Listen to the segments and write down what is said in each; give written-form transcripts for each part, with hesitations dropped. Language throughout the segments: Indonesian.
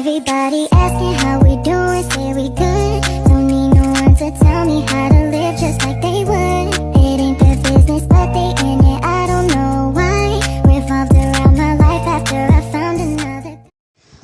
Everybody asking how we doing, say we good. Don't need no one to tell me how to live just like they would. It ain't their business, but they in it, I don't know why. Revolved around my life after I found another.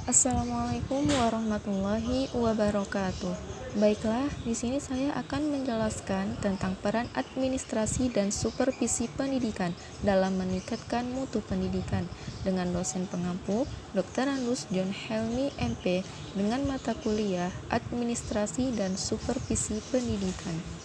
Assalamualaikum warahmatullahi wabarakatuh. Baiklah, di sini saya akan menjelaskan tentang peran administrasi dan supervisi pendidikan dalam meningkatkan mutu pendidikan dengan dosen pengampu Dr. Andus John Helmi MP dengan mata kuliah Administrasi dan Supervisi Pendidikan.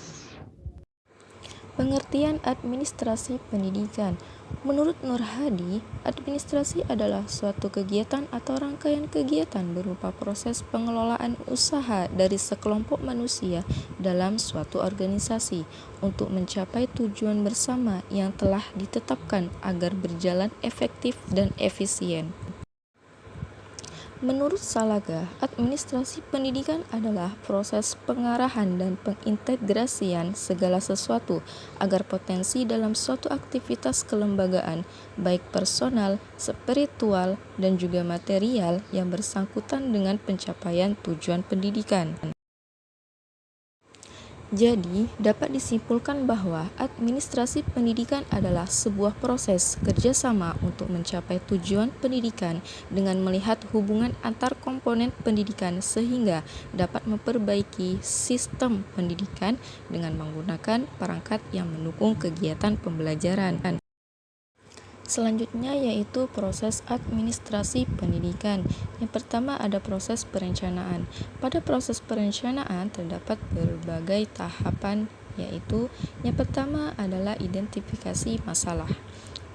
Pengertian administrasi pendidikan. Menurut Nur Hadi, administrasi adalah suatu kegiatan atau rangkaian kegiatan berupa proses pengelolaan usaha dari sekelompok manusia dalam suatu organisasi untuk mencapai tujuan bersama yang telah ditetapkan agar berjalan efektif dan efisien. Menurut Salaga, administrasi pendidikan adalah proses pengarahan dan pengintegrasian segala sesuatu agar potensi dalam suatu aktivitas kelembagaan, baik personal, spiritual, dan juga material yang bersangkutan dengan pencapaian tujuan pendidikan. Jadi, dapat disimpulkan bahwa administrasi pendidikan adalah sebuah proses kerjasama untuk mencapai tujuan pendidikan dengan melihat hubungan antar komponen pendidikan sehingga dapat memperbaiki sistem pendidikan dengan menggunakan perangkat yang mendukung kegiatan pembelajaran. Selanjutnya yaitu proses administrasi pendidikan. Yang pertama ada proses perencanaan. Pada proses perencanaan terdapat berbagai tahapan, yaitu yang pertama adalah identifikasi masalah.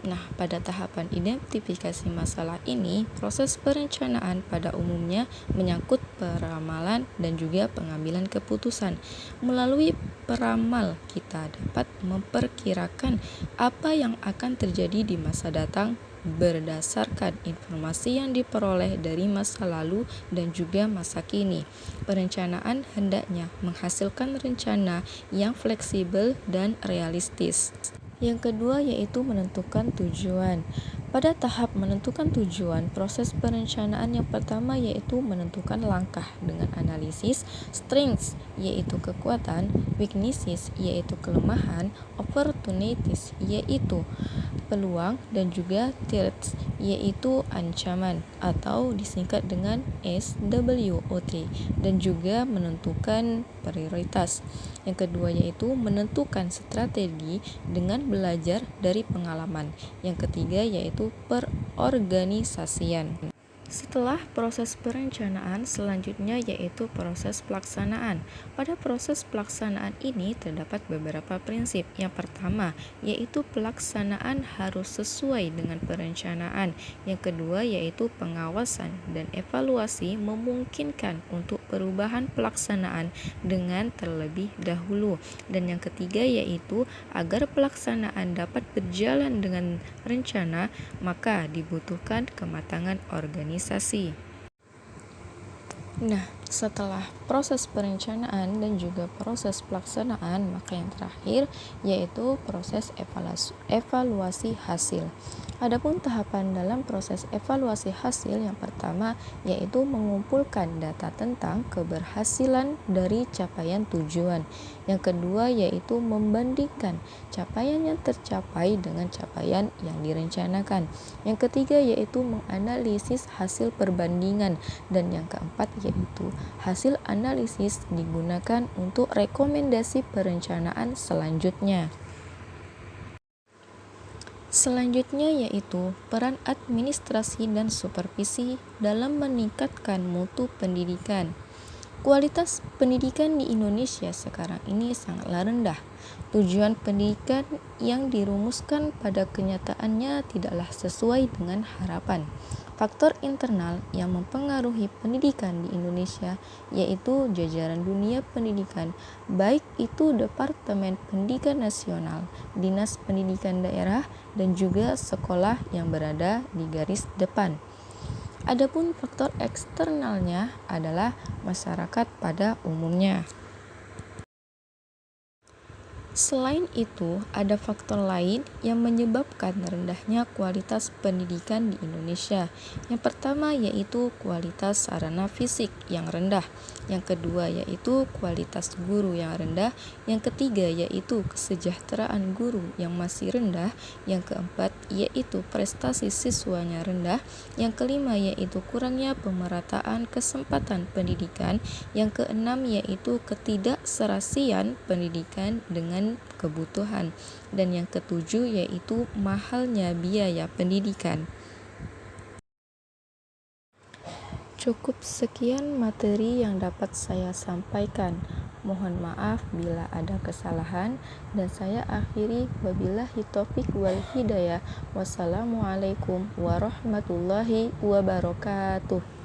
Nah, pada tahapan identifikasi masalah ini, proses perencanaan pada umumnya menyangkut peramalan dan juga pengambilan keputusan. Melalui peramal, kita dapat memperkirakan apa yang akan terjadi di masa datang berdasarkan informasi yang diperoleh dari masa lalu dan juga masa kini. Perencanaan hendaknya menghasilkan rencana yang fleksibel dan realistis. Yang kedua yaitu menentukan tujuan. Pada tahap menentukan tujuan, proses perencanaan yang pertama yaitu menentukan langkah dengan analisis strengths yaitu kekuatan, weaknesses yaitu kelemahan, opportunities yaitu peluang, dan juga threats yaitu ancaman atau disingkat dengan SWOT, dan juga menentukan prioritas. Yang kedua yaitu menentukan strategi dengan belajar dari pengalaman. Yang ketiga yaitu perorganisasian. Setelah proses perencanaan, selanjutnya yaitu proses pelaksanaan. Pada proses pelaksanaan ini terdapat beberapa prinsip. Yang pertama, yaitu pelaksanaan harus sesuai dengan perencanaan. Yang kedua, yaitu pengawasan dan evaluasi memungkinkan untuk perubahan pelaksanaan dengan terlebih dahulu. Dan yang ketiga, yaitu agar pelaksanaan dapat berjalan dengan rencana, maka dibutuhkan kematangan organisasi. Nah, setelah proses perencanaan dan juga proses pelaksanaan, maka yang terakhir yaitu proses evaluasi hasil. Adapun tahapan dalam proses evaluasi hasil yang pertama yaitu mengumpulkan data tentang keberhasilan dari capaian tujuan. Yang kedua yaitu membandingkan capaian yang tercapai dengan capaian yang direncanakan. Yang ketiga yaitu menganalisis hasil perbandingan, dan yang keempat yaitu hasil analisis digunakan untuk rekomendasi perencanaan selanjutnya. Selanjutnya yaitu peran administrasi dan supervisi dalam meningkatkan mutu pendidikan. Kualitas pendidikan di Indonesia sekarang ini sangatlah rendah. Tujuan pendidikan yang dirumuskan pada kenyataannya tidaklah sesuai dengan harapan. Faktor internal yang mempengaruhi pendidikan di Indonesia yaitu jajaran dunia pendidikan, baik itu Departemen Pendidikan Nasional, Dinas Pendidikan Daerah, dan juga sekolah yang berada di garis depan. Adapun faktor eksternalnya adalah masyarakat pada umumnya. Selain itu, ada faktor lain yang menyebabkan rendahnya kualitas pendidikan di Indonesia. Yang pertama yaitu kualitas sarana fisik yang rendah. Yang kedua yaitu kualitas guru yang rendah. Yang ketiga yaitu kesejahteraan guru yang masih rendah. Yang keempat yaitu prestasi siswanya rendah. Yang kelima yaitu kurangnya pemerataan kesempatan pendidikan. Yang keenam yaitu ketidakserasian pendidikan dengan kebutuhan, dan yang ketujuh yaitu mahalnya biaya pendidikan. Cukup sekian materi yang dapat saya sampaikan. Mohon maaf bila ada kesalahan, dan saya akhiri wabillahi taufiq wal hidayah. Wassalamualaikum warahmatullahi wabarakatuh.